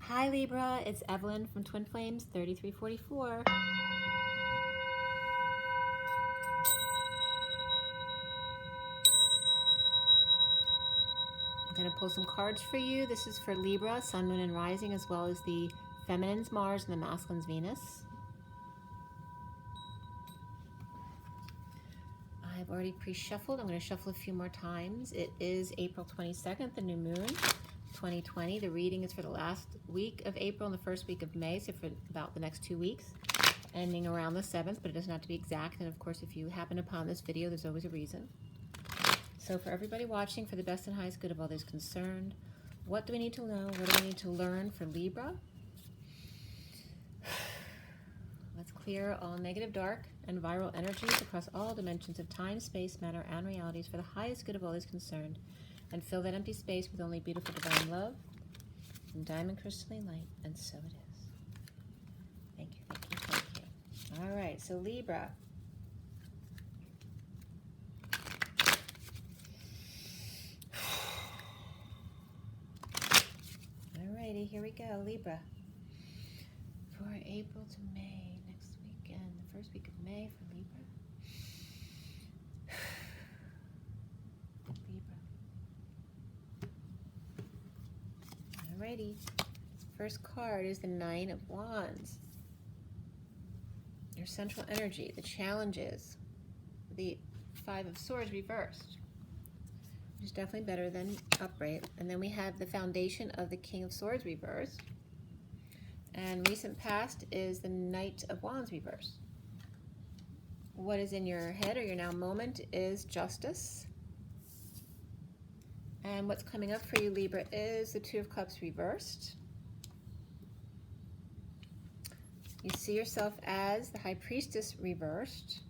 Hi Libra, it's Evelyn from Twin Flames 3344. I'm going to pull some cards for you. This is for Libra, Sun, Moon, and Rising, as well as the Feminine's Mars and the Masculine's Venus. I've already pre-shuffled. I'm going to shuffle a few more times. It is April 22nd, the new moon, 2020. The reading is for the last week of April and the first week of May, so for about the next 2 weeks, ending around the 7th, but it doesn't have to be exact. And of course, if you happen upon this video, there's always a reason. So for everybody watching, for the best and highest good of all those concerned, what do we need to know? What do we need to learn for Libra? Let's clear all negative, dark, and viral energies across all dimensions of time, space, matter, and realities for the highest good of all those concerned, and fill that empty space with only beautiful divine love and diamond crystalline light, and so it is. Thank you, thank you, thank you. All right, so Libra. Alrighty, here we go, Libra. For April to May, next weekend, the first week of May for Libra. Libra. Alrighty, first card is the Nine of Wands. Your central energy, the challenges, the Five of Swords reversed, which is definitely better than upright. And then we have the foundation of the King of Swords reversed. And recent past is the Knight of Wands reversed. What is in your head or your now moment is justice. And what's coming up for you, Libra, is the Two of Cups reversed. You see yourself as the High Priestess reversed.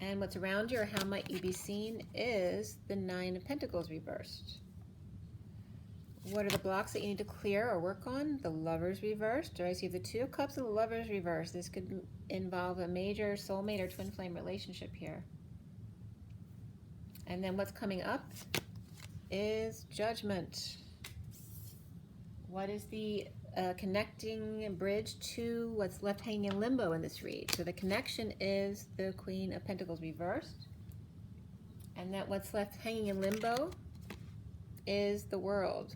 And what's around you, or how might you be seen, is the Nine of Pentacles reversed. What are the blocks that you need to clear or work on? The Lovers reversed. Or I see the Two of Cups and the Lovers reversed. This could involve a major soulmate or twin flame relationship here. And then what's coming up is Judgment. What is the connecting bridge to what's left hanging in limbo in this read? So the connection is the Queen of Pentacles reversed. And that what's left hanging in limbo is the World.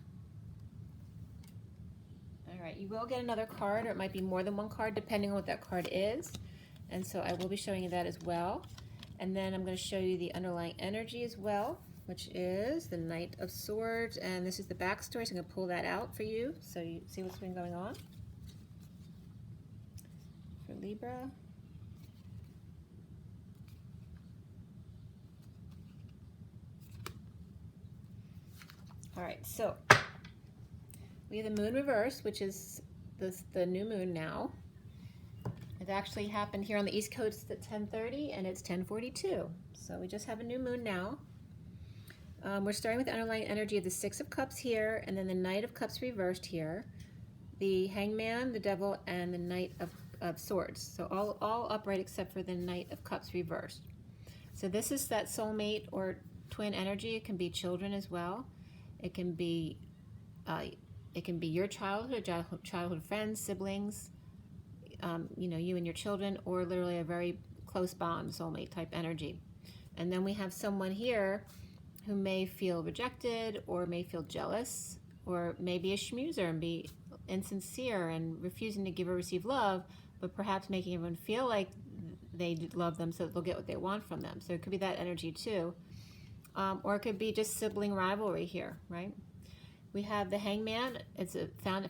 All right, you will get another card, or it might be more than one card, depending on what that card is. And so I will be showing you that as well. And then I'm going to show you the underlying energy as well, which is the Knight of Swords. And this is the backstory, so I'm going to pull that out for you so you see what's been going on for Libra. All right, so we have the Moon reverse, which is the new moon now. It actually happened here on the East Coast at 10:30, and it's 10:42. So we just have a new moon now. We're starting with the underlying energy of the Six of Cups here, and then the Knight of Cups reversed here, the Hangman, the Devil, and the Knight of Swords. So all upright except for the Knight of Cups reversed. So this is that soulmate or twin energy. It can be children as well. It can be your childhood friends, siblings, you know, you and your children, or literally a very close bond, soulmate type energy. And then we have someone here who may feel rejected, or may feel jealous, or may be a schmoozer and be insincere and refusing to give or receive love, but perhaps making everyone feel like they love them so that they'll get what they want from them. So it could be that energy too. Or it could be just sibling rivalry here, right? We have the Hangman. It's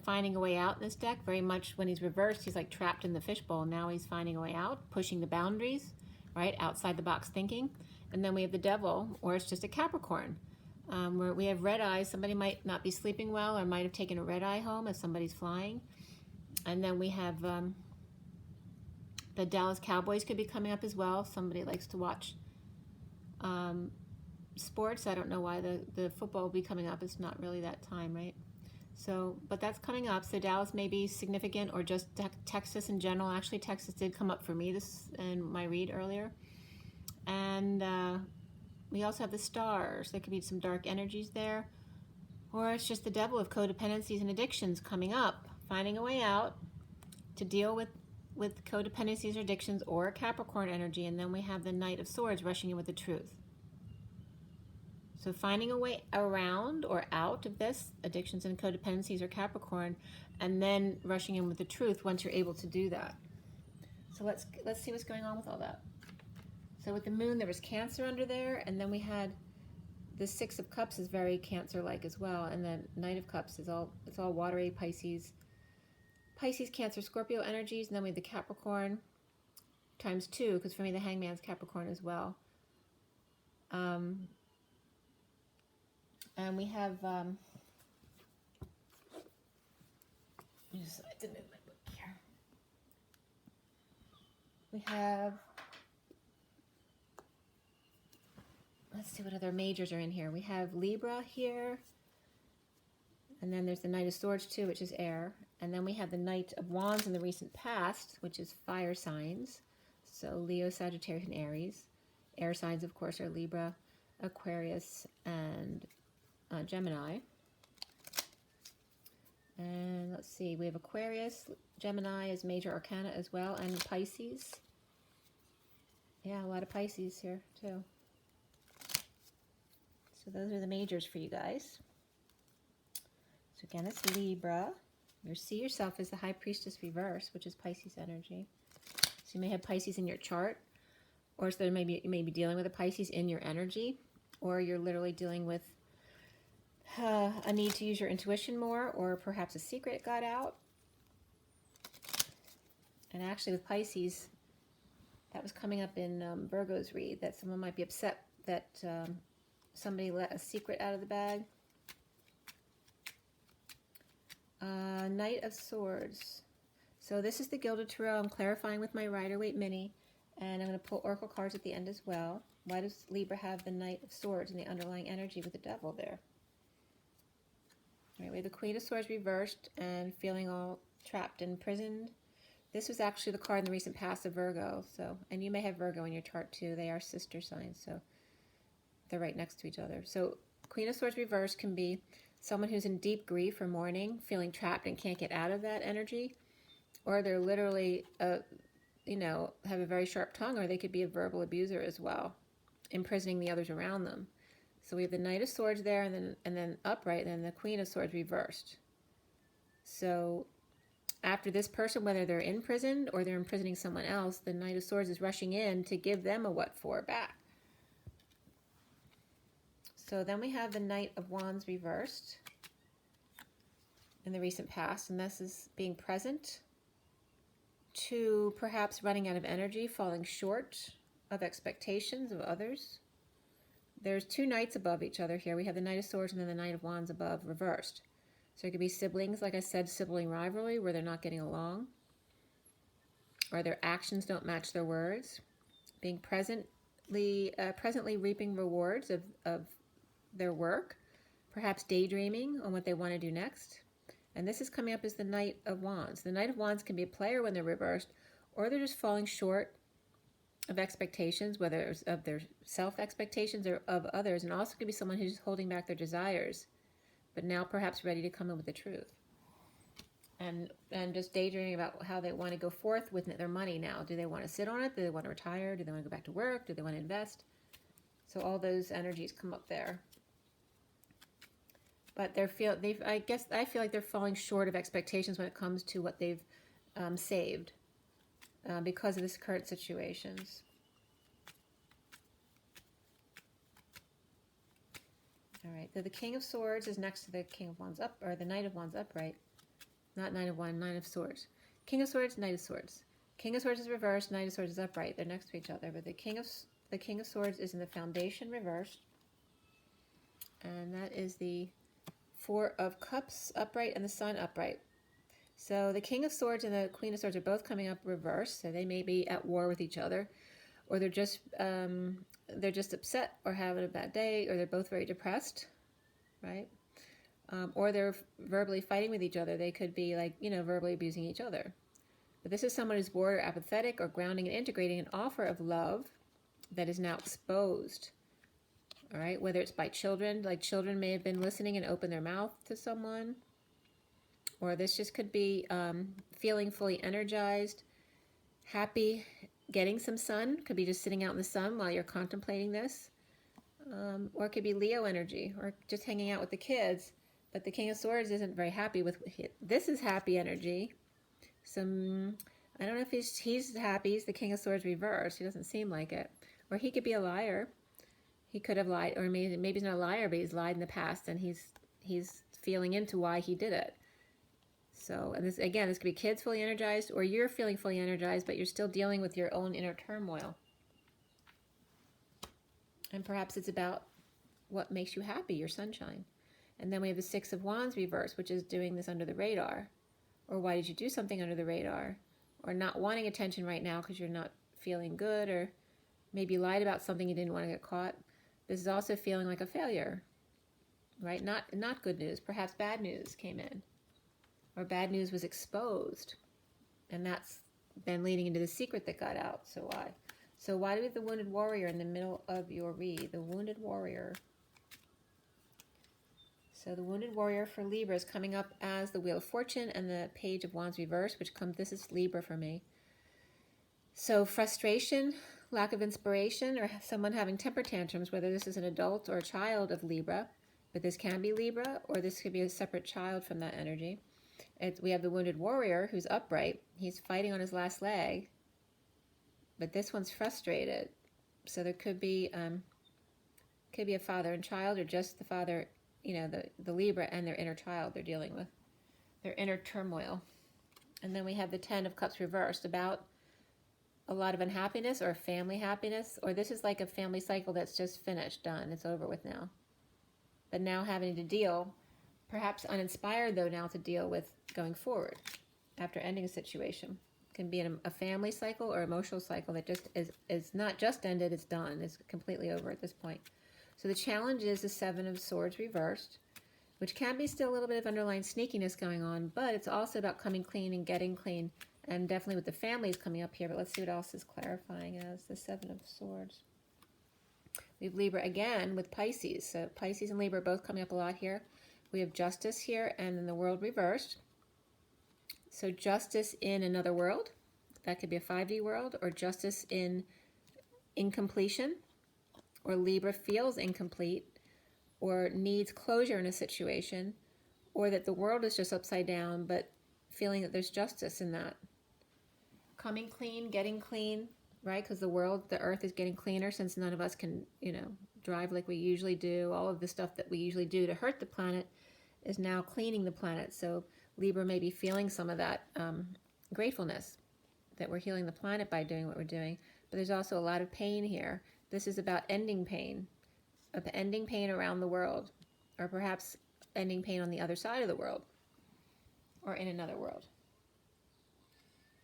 finding a way out in this deck. Very much when he's reversed, he's like trapped in the fishbowl. Now he's finding a way out, pushing the boundaries, right? Outside the box thinking. And then we have the Devil, or it's just a Capricorn. Where we have red eyes. Somebody might not be sleeping well, or might have taken a red eye home if somebody's flying. And then we have the Dallas Cowboys could be coming up as well. Somebody likes to watch sports. I don't know why the football will be coming up. It's not really that time, right? So, but that's coming up. So Dallas may be significant, or just Texas in general. Actually, Texas did come up for me this in my read earlier. And we also have the stars. There could be some dark energies there. Or it's just the devil of codependencies and addictions coming up, finding a way out to deal with codependencies or addictions, or Capricorn energy. And then we have the Knight of Swords rushing in with the truth. So finding a way around or out of this, addictions and codependencies or Capricorn, and then rushing in with the truth once you're able to do that. So let's see what's going on with all that. So with the Moon, there was Cancer under there, and then we had the Six of Cups is very Cancer-like as well, and the Knight of Cups is it's all watery, Pisces, Cancer, Scorpio energies, and then we have the Capricorn times 2, because for me the Hangman's Capricorn as well. And we have I didn't move my book here. We have, let's see what other majors are in here. We have Libra here, and then there's the Knight of Swords too, which is air, and then we have the Knight of Wands in the recent past, which is fire signs, so Leo, Sagittarius, and Aries. Air signs, of course, are Libra, Aquarius, and Gemini. And let's see, we have Aquarius, Gemini is major arcana as well, and Pisces. Yeah, a lot of Pisces here too. So those are the majors for you guys. So again, it's Libra. You see yourself as the High Priestess reverse, which is Pisces energy. So you may have Pisces in your chart, or so you may be dealing with a Pisces in your energy, or you're literally dealing with a need to use your intuition more, or perhaps a secret got out. And actually with Pisces, that was coming up in Virgo's read, that someone might be upset that somebody let a secret out of the bag. Knight of Swords. So this is the Gilded Tarot. I'm clarifying with my Rider-Waite Mini, and I'm going to pull Oracle cards at the end as well. Why does Libra have the Knight of Swords and the underlying energy with the Devil there? All right, we have the Queen of Swords reversed and feeling all trapped and imprisoned. This was actually the card in the recent past of Virgo. So, and you may have Virgo in your chart too. They are sister signs, so they're right next to each other. So Queen of Swords reversed can be someone who's in deep grief or mourning, feeling trapped and can't get out of that energy. Or they're literally, you know, have a very sharp tongue, or they could be a verbal abuser as well, imprisoning the others around them. So we have the Knight of Swords there, and then upright, and then the Queen of Swords reversed. So after this person, whether they're imprisoned or they're imprisoning someone else, the Knight of Swords is rushing in to give them a what for back. So then we have the Knight of Wands reversed in the recent past, and this is being present to perhaps running out of energy, falling short of expectations of others. There's two knights above each other here. We have the Knight of Swords and then the Knight of Wands above, reversed. So it could be siblings, like I said, sibling rivalry, where they're not getting along, or their actions don't match their words. Being presently reaping rewards of their work, perhaps daydreaming on what they want to do next. And this is coming up as the Knight of Wands. The Knight of Wands can be a player when they're reversed, or they're just falling short of expectations, whether it's of their self-expectations or of others, and also could be someone who's holding back their desires, but now perhaps ready to come in with the truth. And just daydreaming about how they want to go forth with their money now. Do they want to sit on it? Do they want to retire? Do they want to go back to work? Do they want to invest? So all those energies come up there. But I feel like they're falling short of expectations when it comes to what they've saved because of this current situations. All right, so the King of Swords is next to the King of Wands up, or the Knight of Wands upright. Not Knight of Wands, Knight of Swords. King of Swords, Knight of Swords. King of Swords is reversed, Knight of Swords is upright. They're next to each other, but the King of Swords is in the Foundation reversed. And that is the Four of Cups upright and the Sun upright. So the King of Swords and the Queen of Swords are both coming up reversed, so they may be at war with each other, or they're just upset or having a bad day, or they're both very depressed, right? Or they're verbally fighting with each other. They could be like, verbally abusing each other. But this is someone who's bored or apathetic or grounding and integrating an offer of love that is now exposed. All right, whether it's by children, like children may have been listening and opened their mouth to someone, or this just could be feeling fully energized, happy, getting some sun. Could be just sitting out in the sun while you're contemplating this. Or it could be Leo energy, or just hanging out with the kids. But the King of Swords isn't very happy with this. Is happy energy. Some, I don't know if he's happy. He's the King of Swords reversed. He doesn't seem like it. Or he could be a liar. He could have lied, or maybe he's not a liar, but he's lied in the past, and he's feeling into why he did it. So, and this again, this could be kids fully energized, or you're feeling fully energized, but you're still dealing with your own inner turmoil. And perhaps it's about what makes you happy, your sunshine. And then we have the Six of Wands reverse, which is doing this under the radar. Or why did you do something under the radar? Or not wanting attention right now because you're not feeling good, or maybe you lied about something you didn't want to get caught. This is also feeling like a failure, right? Not good news. Perhaps bad news came in, or bad news was exposed. And that's then leading into the secret that got out. So why? So why do we have the Wounded Warrior in the middle of your read? The Wounded Warrior. So the Wounded Warrior for Libra is coming up as the Wheel of Fortune and the Page of Wands reverse, which comes, this is Libra for me. So frustration, lack of inspiration, or someone having temper tantrums, whether this is an adult or a child of Libra, but this can be Libra, or this could be a separate child from that energy. We have the Wounded Warrior who's upright. He's fighting on his last leg. But this one's frustrated, so there could be a father and child, or just the father, you know, the Libra and their inner child they're dealing with, their inner turmoil. And then we have the Ten of Cups reversed, about a lot of unhappiness or family happiness, or this is like a family cycle that's just finished, done, it's over with now. But now having to deal, perhaps uninspired though now to deal with going forward after ending a situation. Can be in a family cycle or emotional cycle that just is not just ended, it's done. It's completely over at this point. So the challenge is the Seven of Swords reversed, which can be still a little bit of underlying sneakiness going on, but it's also about coming clean and getting clean, and definitely with the families coming up here. But let's see what else is clarifying as the Seven of Swords. We have Libra again with Pisces. So Pisces and Libra are both coming up a lot here. We have Justice here, and then the World reversed. So justice in another world, that could be a 5D world, or justice in incompletion, or Libra feels incomplete, or needs closure in a situation, or that the world is just upside down, but feeling that there's justice in that. Coming clean, getting clean, right? Because the earth is getting cleaner, since none of us can, you know, drive like we usually do. All of the stuff that we usually do to hurt the planet is now cleaning the planet. So Libra may be feeling some of that gratefulness that we're healing the planet by doing what we're doing. But there's also a lot of pain here. This is about ending pain around the world, or perhaps ending pain on the other side of the world, or in another world.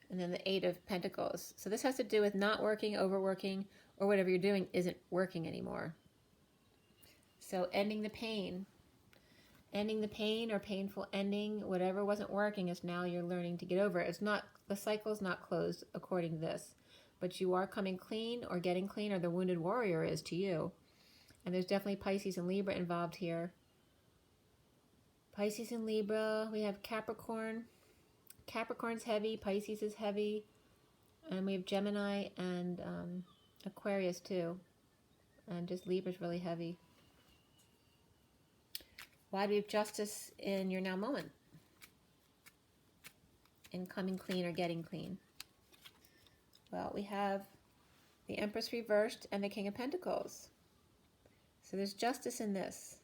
And then the Eight of Pentacles. So this has to do with not working, overworking, or whatever you're doing isn't working anymore. So ending the pain. Ending the pain or painful ending, whatever wasn't working, is now you're learning to get over it. It's not, the cycle's not closed according to this, but you are coming clean or getting clean, or the Wounded Warrior is to you. And there's definitely Pisces and Libra involved here. Pisces and Libra, we have Capricorn. Capricorn's heavy, Pisces is heavy, and we have Gemini and Aquarius too. And just Libra's really heavy. Why do we have justice in your now moment? In coming clean or getting clean? Well, we have the Empress reversed and the King of Pentacles. So there's justice in this.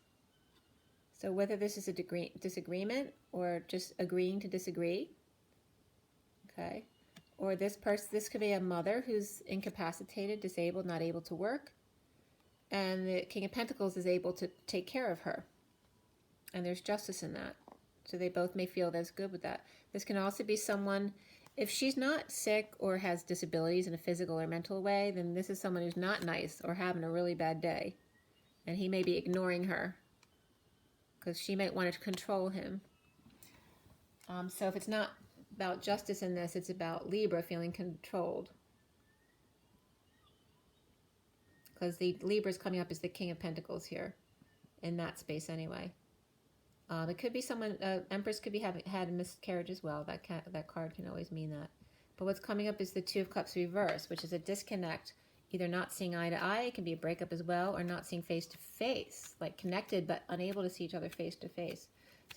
So whether this is a disagreement or just agreeing to disagree, okay? Or this could be a mother who's incapacitated, disabled, not able to work, and the King of Pentacles is able to take care of her. And there's justice in that. So they both may feel that's good with that. This can also be someone, if she's not sick or has disabilities in a physical or mental way, then this is someone who's not nice or having a really bad day. And he may be ignoring her because she might want to control him. So if it's not about justice in this, it's about Libra feeling controlled. because the Libra is coming up as the King of Pentacles here, in that space anyway. It could be someone, Empress could be had a miscarriage as well. That card can always mean that. But what's coming up is the Two of Cups reverse, which is a disconnect, either not seeing eye to eye, it can be a breakup as well, or not seeing face to face, like connected but unable to see each other face to face.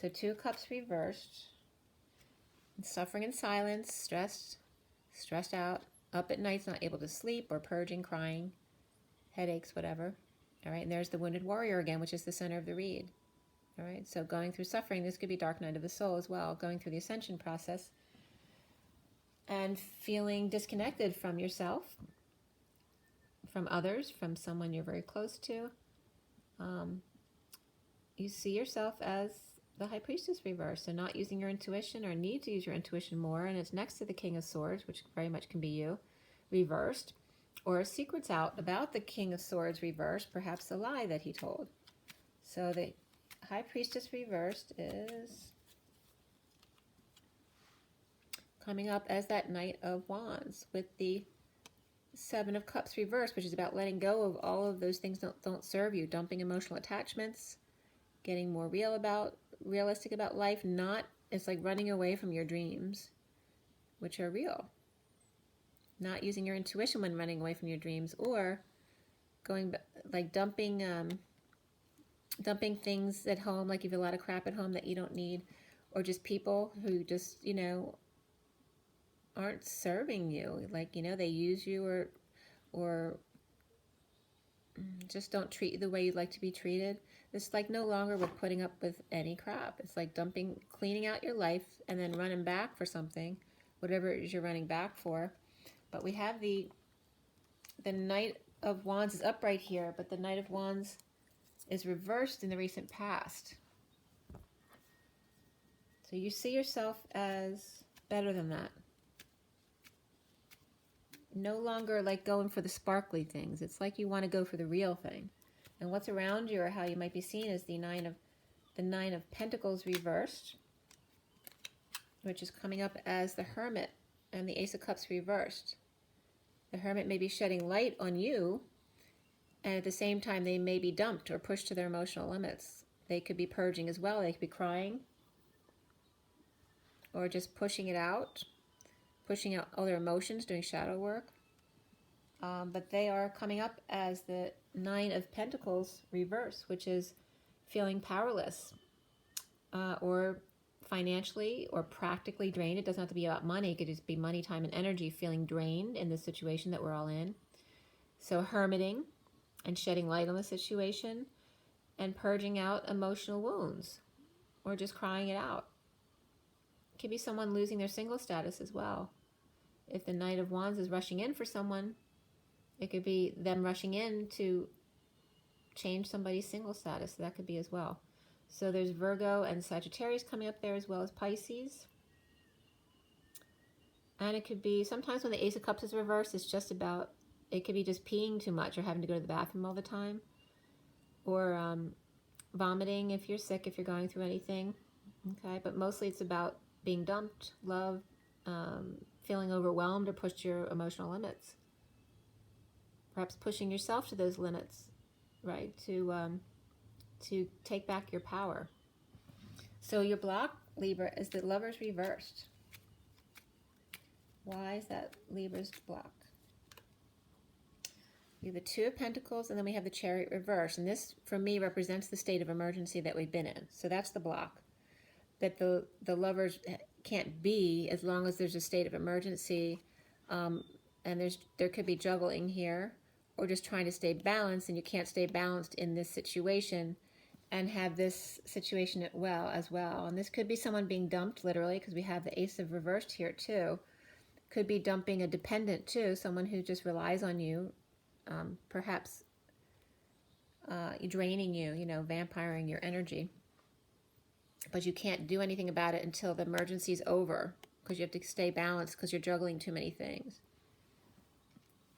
So Two of Cups reversed, suffering in silence, stressed out, up at nights, not able to sleep, or purging, crying, headaches, whatever. All right, and there's the Wounded Warrior again, which is the center of the read. All right, so going through suffering, this could be dark night of the soul as well, going through the ascension process and feeling disconnected from yourself, from others, from someone you're very close to. You see yourself as the High Priestess reverse, so not using your intuition or need to use your intuition more, and it's next to the King of Swords, which very much can be you, reversed, or secrets out about the King of Swords reversed, perhaps a lie that he told. So the High Priestess reversed is coming up as that Knight of Wands with the Seven of Cups reversed, which is about letting go of all of those things that don't serve you, dumping emotional attachments, getting more realistic about life. It's like running away from your dreams, which are real. Not using your intuition when running away from your dreams, or going like dumping things at home, like you have a lot of crap at home that you don't need, or just people who just, aren't serving you, like, they use you or just don't treat you the way you'd like to be treated. It's like no longer with putting up with any crap. It's like cleaning out your life and then running back for something, whatever it is you're running back for. But we have the Knight of Wands is upright here, but the Knight of Wands is reversed in the recent past. So you see yourself as better than that. No longer like going for the sparkly things. It's like you want to go for the real thing. And what's around you, or how you might be seen, is the Nine of Pentacles reversed, which is coming up as the Hermit, and the Ace of Cups reversed. The Hermit may be shedding light on you, and at the same time they may be dumped or pushed to their emotional limits. They could be purging as well. They could be crying, or just pushing out all their emotions, doing shadow work. But they are coming up as the Nine of Pentacles reverse, which is feeling powerless, or financially or practically drained. It doesn't have to be about money. It could just be money, time, and energy, feeling drained in the situation that we're all in. So hermiting and shedding light on the situation and purging out emotional wounds, or just crying it out. It could be someone losing their single status as well. If the Knight of Wands is rushing in for someone, it could be them rushing in to change somebody's single status. That could be as well. So there's Virgo and Sagittarius coming up there, as well as Pisces. And it could be, sometimes when the Ace of Cups is reversed, it's just about, it could be just peeing too much, or having to go to the bathroom all the time, or vomiting if you're sick, if you're going through anything. Okay, but mostly it's about being dumped, love, feeling overwhelmed, or pushed to your emotional limits. Perhaps pushing yourself to those limits, right? To take back your power. So your block, Libra, is the Lover's reversed. Why is that Libra's block? We have the Two of Pentacles, and then we have the Chariot reverse. And this, for me, represents the state of emergency that we've been in. So that's the block. That the Lovers can't be as long as there's a state of emergency. And there could be juggling here, or just trying to stay balanced, and you can't stay balanced in this situation and have this situation as well. And this could be someone being dumped, literally, because we have the Ace of Reversed here too. Could be dumping a dependent too, someone who just relies on you, perhaps draining you, vampiring your energy. But you can't do anything about it until the emergency's over, because you have to stay balanced because you're juggling too many things.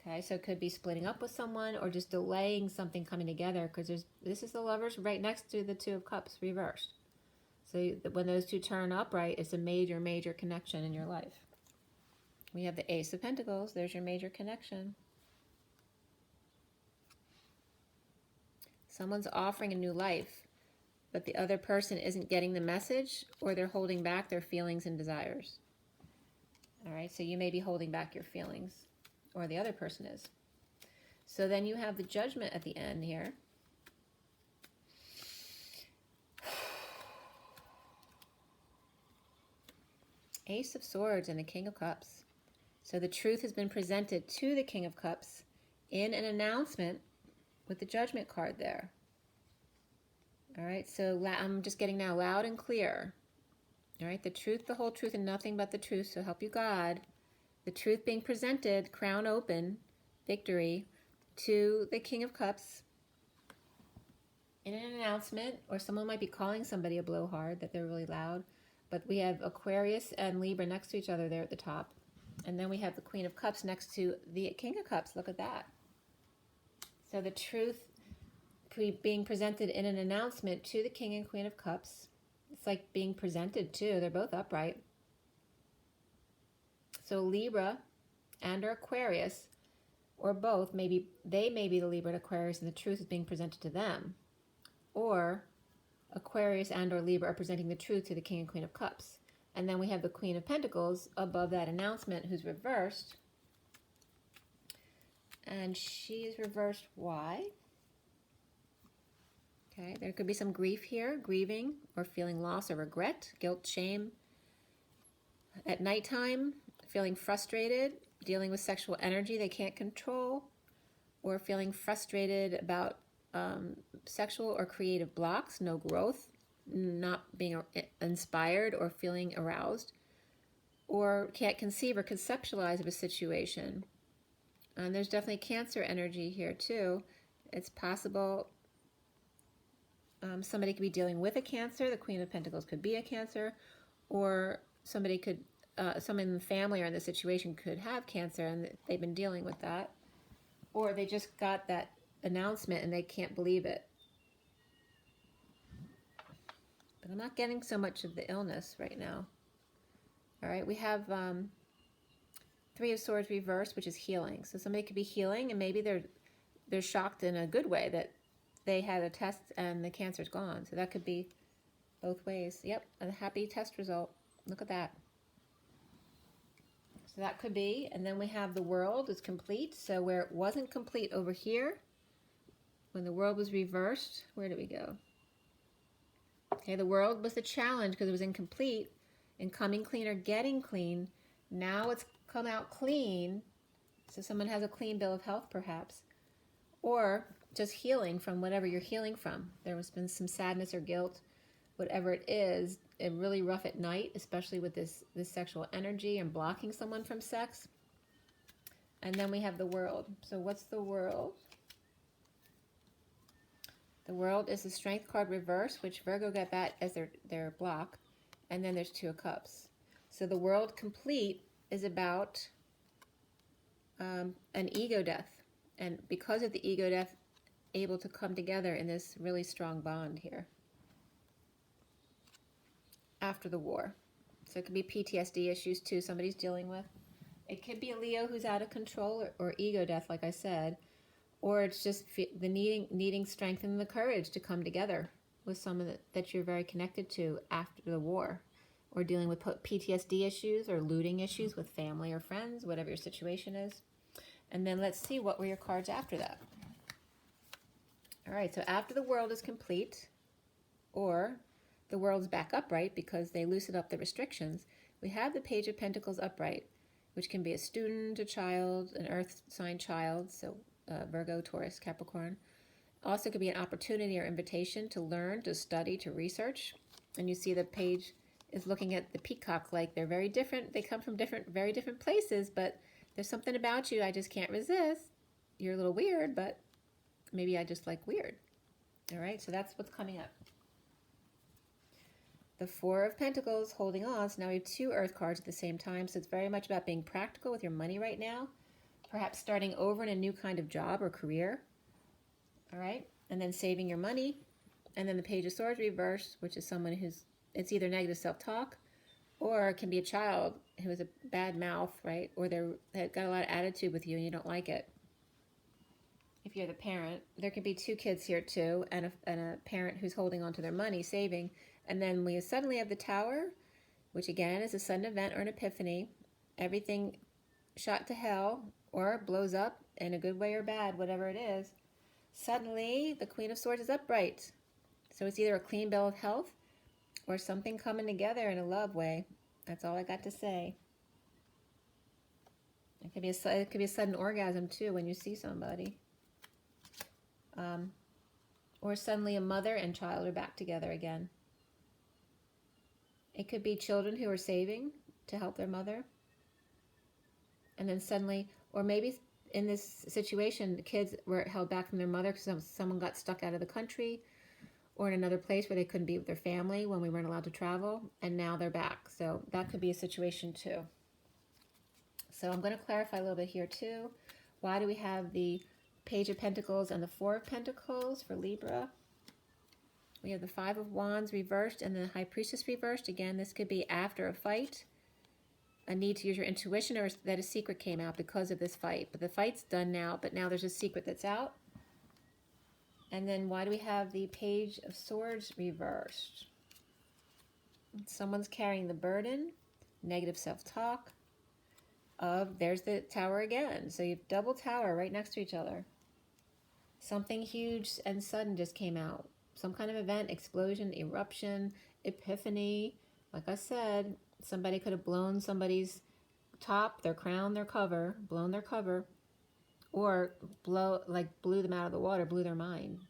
Okay, so it could be splitting up with someone, or just delaying something coming together, because this is the Lovers right next to the Two of Cups reversed. So when those two turn upright, it's a major, major connection in your life. We have the Ace of Pentacles. There's your major connection. Someone's offering a new life, but the other person isn't getting the message, or they're holding back their feelings and desires. All right, so you may be holding back your feelings, or the other person is. So then you have the Judgment at the end here. Ace of Swords and the King of Cups. So the truth has been presented to the King of Cups in an announcement with the Judgment card there. All right, so I'm just getting now loud and clear. All right, the truth, the whole truth, and nothing but the truth, so help you God. The truth being presented, crown open, victory, to the King of Cups in an announcement, or someone might be calling somebody a blowhard, that they're really loud. But we have Aquarius and Libra next to each other there at the top. And then we have the Queen of Cups next to the King of Cups. Look at that. So the truth being presented in an announcement to the King and Queen of Cups. It's like being presented too. They're both upright. So Libra and or Aquarius, or both, maybe they may be the Libra and Aquarius, and the truth is being presented to them. Or Aquarius and or Libra are presenting the truth to the King and Queen of Cups. And then we have the Queen of Pentacles above that announcement, who's reversed. And she is reversed. Why? Okay, there could be some grief here, grieving or feeling loss or regret, guilt, shame. At nighttime, feeling frustrated, dealing with sexual energy they can't control, or feeling frustrated about sexual or creative blocks, no growth, not being inspired or feeling aroused, or can't conceive or conceptualize of a situation. And there's definitely Cancer energy here too. It's possible somebody could be dealing with a Cancer. The Queen of Pentacles could be a Cancer, or somebody could, someone in the family or in the situation could have Cancer and they've been dealing with that, or they just got that announcement and they can't believe it. But I'm not getting so much of the illness right now. All right, we have Three of Swords reversed, which is healing. So somebody could be healing, and maybe they're shocked in a good way that they had a test and the cancer's gone. So that could be both ways. Yep, a happy test result. Look at that. So that could be. And then we have the World is complete. So where it wasn't complete over here, when the World was reversed, where did we go? Okay, the World was the challenge because it was incomplete, and coming clean or getting clean. Now it's come out clean. So someone has a clean bill of health perhaps, or just healing from whatever you're healing from. There has been some sadness or guilt, whatever it is, and really rough at night, especially with this sexual energy and blocking someone from sex. And then we have the World. So what's the World? The World is the Strength card reverse, which Virgo got that as their block. And then there's Two of Cups. So the World complete is about an ego death. And because of the ego death, able to come together in this really strong bond here after the war. So it could be PTSD issues too somebody's dealing with. It could be a Leo who's out of control, or ego death, like I said. Or it's just the needing strength and the courage to come together with someone that you're very connected to after the war, or dealing with PTSD issues or looting issues with family or friends, whatever your situation is. And then let's see what were your cards after that. All right, so after the World is complete, or the World's back upright because they loosened up the restrictions, we have the Page of Pentacles upright, which can be a student, a child, an earth sign child, so Virgo, Taurus, Capricorn. Also could be an opportunity or invitation to learn, to study, to research. And you see the page is looking at the peacock like they're very different. They come from very different places, but there's something about you I just can't resist. You're a little weird, but maybe I just like weird. All right, so that's what's coming up. The Four of Pentacles holding on. So now we have two Earth cards at the same time. So it's very much about being practical with your money right now. Perhaps starting over in a new kind of job or career. All right, and then saving your money. And then the Page of Swords reversed, which is someone who's, it's either negative self-talk, or it can be a child who has a bad mouth, right? Or they've got a lot of attitude with you and you don't like it. if you're the parent. There could be two kids here too, and a parent who's holding on to their money, saving. And then we suddenly have the Tower, which again is a sudden event or an epiphany. Everything shot to hell or blows up in a good way or bad, whatever it is. Suddenly, the Queen of Swords is upright. So it's either a clean bill of health or something coming together in a love way. That's all I got to say. It could be a sudden orgasm too when you see somebody. Or suddenly a mother and child are back together again. It could be children who are saving to help their mother. And then suddenly, or maybe in this situation, the kids were held back from their mother because someone got stuck out of the country or in another place where they couldn't be with their family when we weren't allowed to travel, and now they're back. So that could be a situation too. So I'm going to clarify a little bit here too. Why do we have the Page of Pentacles and the Four of Pentacles for Libra? We have the Five of Wands reversed and the High Priestess reversed. Again, this could be after a fight, a need to use your intuition, or that a secret came out because of this fight. But the fight's done now, but now there's a secret that's out. And then why do we have the Page of Swords reversed? Someone's carrying the burden, negative self-talk of, there's the Tower again. So you have double Tower right next to each other. Something huge and sudden just came out. Some kind of event, explosion, eruption, epiphany. Like I said, somebody could have blown somebody's top, their crown, their cover, blown their cover, or blew them out of the water, blew their mind.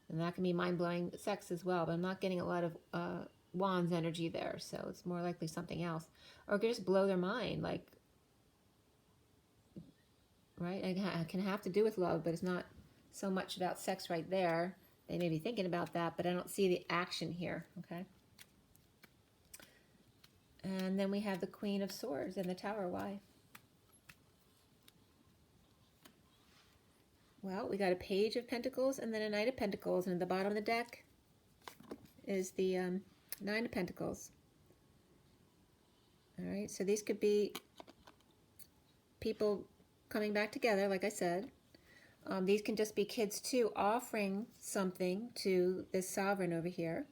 And that can be mind-blowing sex as well, but I'm not getting a lot of Wands energy there, so it's more likely something else. Or it could just blow their mind, like, right? It can have to do with love, but it's not so much about sex right there. They may be thinking about that, but I don't see the action here, okay? And then we have the Queen of Swords and the Tower. Why? Well, we got a Page of Pentacles and then a Knight of Pentacles, and at the bottom of the deck is the Nine of Pentacles. All right, so these could be people coming back together, like I said. These can just be kids too, offering something to this sovereign over here.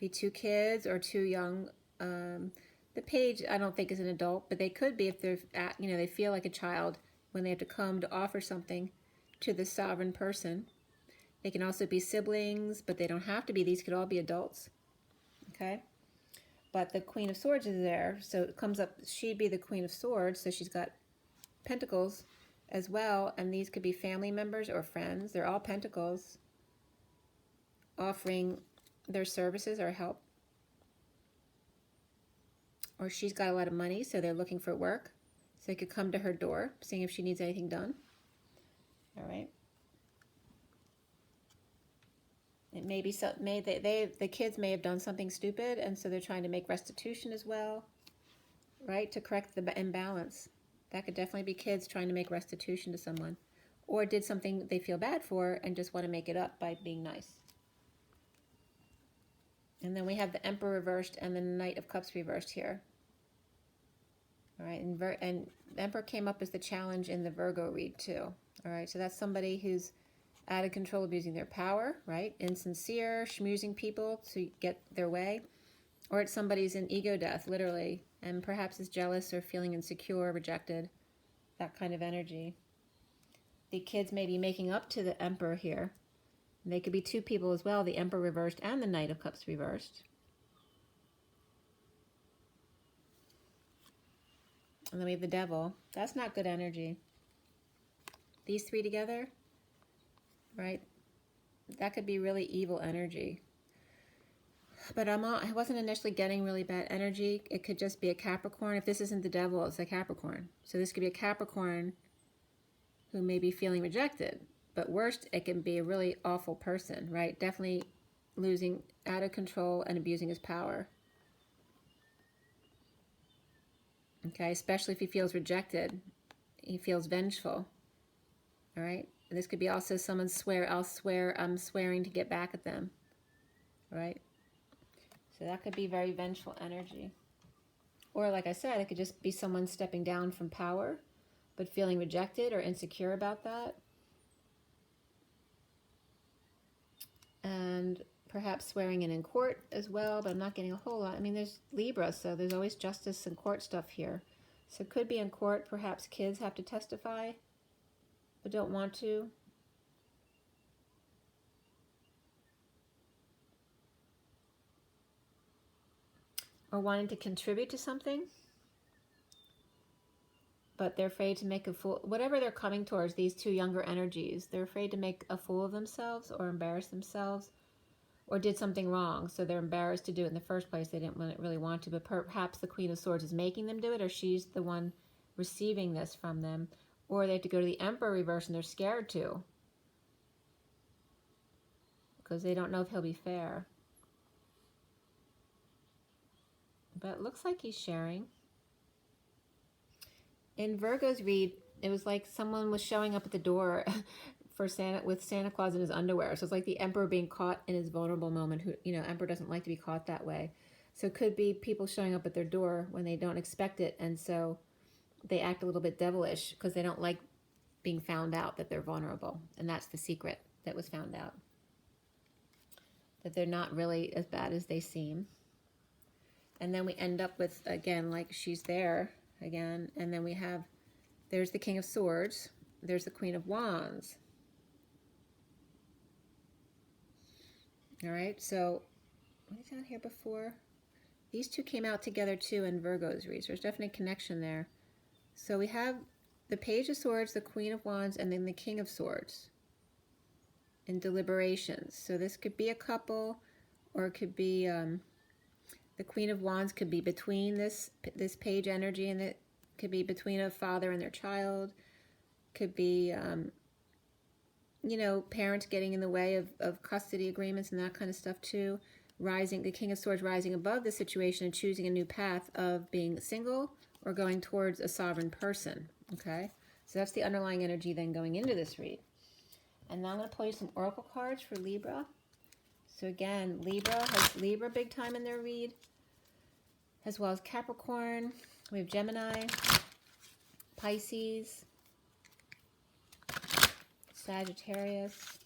Be two kids or two young. The Page, I don't think, is an adult, but they could be if they're they feel like a child when they have to come to offer something to the sovereign person. They can also be siblings, but they don't have to be. These could all be adults. Okay, but the Queen of Swords is there, so it comes up. She'd be the Queen of Swords, so she's got Pentacles as well, and these could be family members or friends. They're all Pentacles, offering their services or help. Or she's got a lot of money, so they're looking for work, so they could come to her door, seeing if she needs anything done. All right. It may be the kids may have done something stupid, and so they're trying to make restitution as well, right, to correct the imbalance. That could definitely be kids trying to make restitution to someone, or did something they feel bad for and just want to make it up by being nice. And then we have the Emperor reversed and the Knight of Cups reversed here. All right, and the Emperor came up as the challenge in the Virgo read too. All right, so that's somebody who's out of control, abusing their power, right? Insincere, schmoozing people to get their way. Or it's somebody's in ego death, literally, and perhaps is jealous or feeling insecure, rejected, that kind of energy. The kids may be making up to the Emperor here. And they could be two people as well, the Emperor reversed and the Knight of Cups reversed. And then we have the Devil. That's not good energy. These three together, right? That could be really evil energy. But I wasn't initially getting really bad energy. It could just be a Capricorn. If this isn't the Devil, it's a Capricorn. So this could be a Capricorn who may be feeling rejected. But worst, it can be a really awful person, right? Definitely losing out of control and abusing his power. Okay, especially if he feels rejected. He feels vengeful. All right? And this could be also someone I'm swearing to get back at them. Right? So that could be very vengeful energy. Or like I said, it could just be someone stepping down from power, but feeling rejected or insecure about that. and perhaps swearing in court as well, but I'm not getting a whole lot. I mean, there's Libra, so there's always justice and court stuff here. So it could be in court, perhaps kids have to testify, but don't want to. Or wanting to contribute to something, but they're afraid to make a fool. Whatever they're coming towards, these two younger energies, they're afraid to make a fool of themselves or embarrass themselves, or did something wrong, so they're embarrassed to do it in the first place. They didn't really want to, but perhaps the Queen of Swords is making them do it, or she's the one receiving this from them, or they have to go to the Emperor reverse and they're scared to, because they don't know if he'll be fair. But it looks like he's sharing. In Virgo's read, it was like someone was showing up at the door for with Santa Claus in his underwear. So it's like the Emperor being caught in his vulnerable moment. Who, you know, Emperor doesn't like to be caught that way. So it could be people showing up at their door when they don't expect it, and so they act a little bit devilish because they don't like being found out that they're vulnerable. And that's the secret that was found out. That they're not really as bad as they seem. And then we end up with, again, like she's there again. And then we have, there's the King of Swords. There's the Queen of Wands. All right, so what is out here before? These two came out together too in Virgo's read. So there's definitely a connection there. So we have the Page of Swords, the Queen of Wands, and then the King of Swords in deliberations. So this could be a couple, or it could be the Queen of Wands could be between this page energy, and it could be between a father and their child. Could be, you know, parents getting in the way of custody agreements and that kind of stuff too. Rising, the King of Swords rising above the situation and choosing a new path of being single or going towards a sovereign person. Okay, so that's the underlying energy then going into this read. And now I'm going to pull you some oracle cards for Libra. So again, Libra has Libra big time in their read, as well as Capricorn. We have Gemini, Pisces, Sagittarius,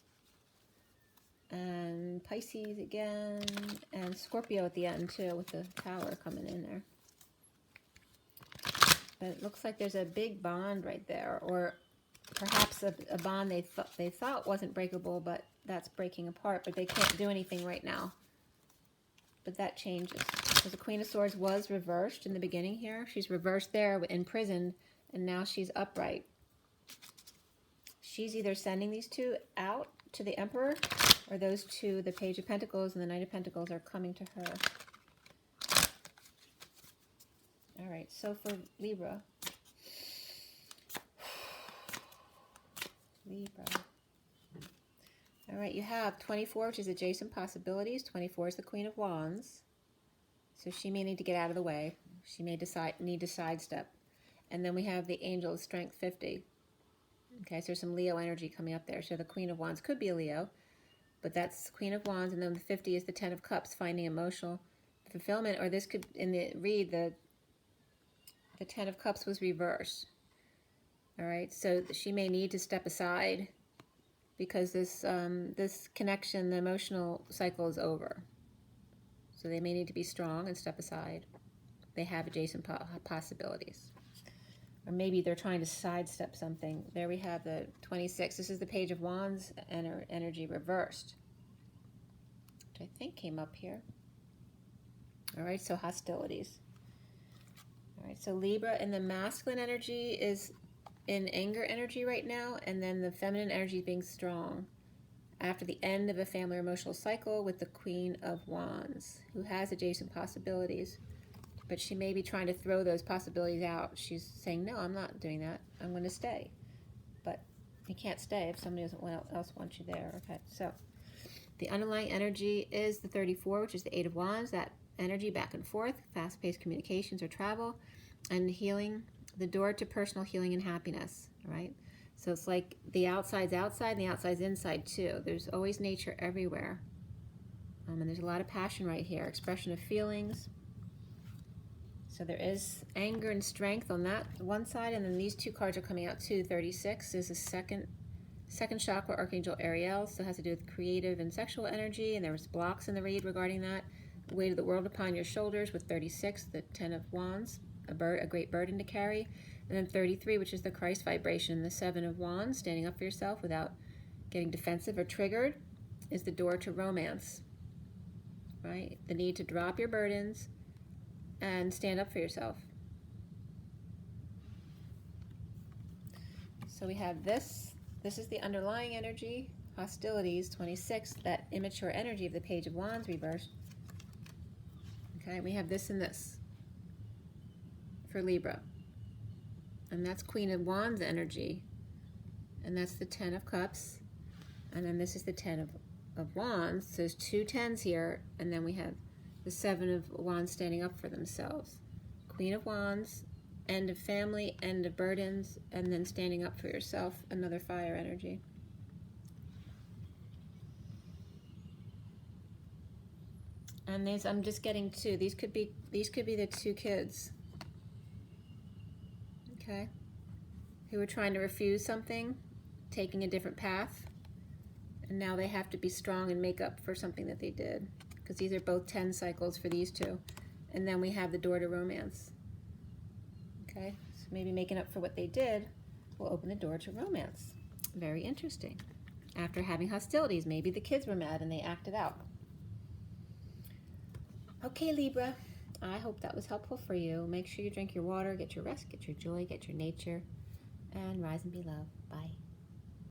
and Pisces again, and Scorpio at the end too, with the Tower coming in there. But it looks like there's a big bond right there, or perhaps a bond they thought wasn't breakable, but that's breaking apart, but they can't do anything right now. But that changes. Because the Queen of Swords was reversed in the beginning here. She's reversed there, imprisoned, and now she's upright. She's either sending these two out to the Emperor, or those two, the Page of Pentacles and the Knight of Pentacles, are coming to her. All right, so for Libra. Libra. All right, you have 24, which is adjacent possibilities. 24 is the Queen of Wands. So she may need to get out of the way. She may need to sidestep. And then we have the Angel of Strength 50. Okay, so there's some Leo energy coming up there. So the Queen of Wands could be a Leo, but that's Queen of Wands. And then the 50 is the 10 of Cups, finding emotional fulfillment. Or this could, in the read, the 10 of Cups was reversed. All right, so she may need to step aside because this this connection, the emotional cycle, is over. So they may need to be strong and step aside. They have adjacent possibilities. Or maybe they're trying to sidestep something. There we have the 26. This is the Page of Wands energy reversed, which I think came up here. All right, so hostilities. All right, so Libra in the masculine energy is in anger energy right now, and then the feminine energy is being strong after the end of a family emotional cycle with the Queen of Wands, who has adjacent possibilities, but she may be trying to throw those possibilities out. She's saying, no, I'm not doing that. I'm going to stay. But you can't stay if somebody else wants you there. Okay, so the underlying energy is the 34, which is the 8 of Wands, that energy back and forth, fast-paced communications or travel, and healing, the door to personal healing and happiness, right? So it's like the outside's outside and the outside's inside too. There's always nature everywhere. And there's a lot of passion right here, expression of feelings. So there is anger and strength on that one side, and then these two cards are coming out too. 36 is the second Second chakra, Archangel Ariel, so it has to do with creative and sexual energy, and there was blocks in the read regarding that. Weight of the world upon your shoulders with 36, the 10 of Wands, a great burden to carry. And then 33, which is the Christ vibration, the 7 of Wands, standing up for yourself without getting defensive or triggered, is the door to romance, right? The need to drop your burdens and stand up for yourself. So we have this. This is the underlying energy, hostilities, 26, that immature energy of the Page of Wands reversed. Okay, we have this and this for Libra. And that's Queen of Wands energy. And that's the 10 of Cups. And then this is the 10 of Wands. So there's two 10s here. And then we have the 7 of Wands standing up for themselves. Queen of Wands, end of family, end of burdens, and then standing up for yourself, another fire energy. And these, I'm just getting two. These could be the two kids, okay, who were trying to refuse something, taking a different path, and now they have to be strong and make up for something that they did, because these are both 10 cycles for these two. And then we have the door to romance. Okay, so maybe making up for what they did will open the door to romance. Very interesting. After having hostilities, maybe the kids were mad and they acted out. Okay, Libra, I hope that was helpful for you. Make sure you drink your water, get your rest, get your joy, get your nature, and rise and be loved. Bye.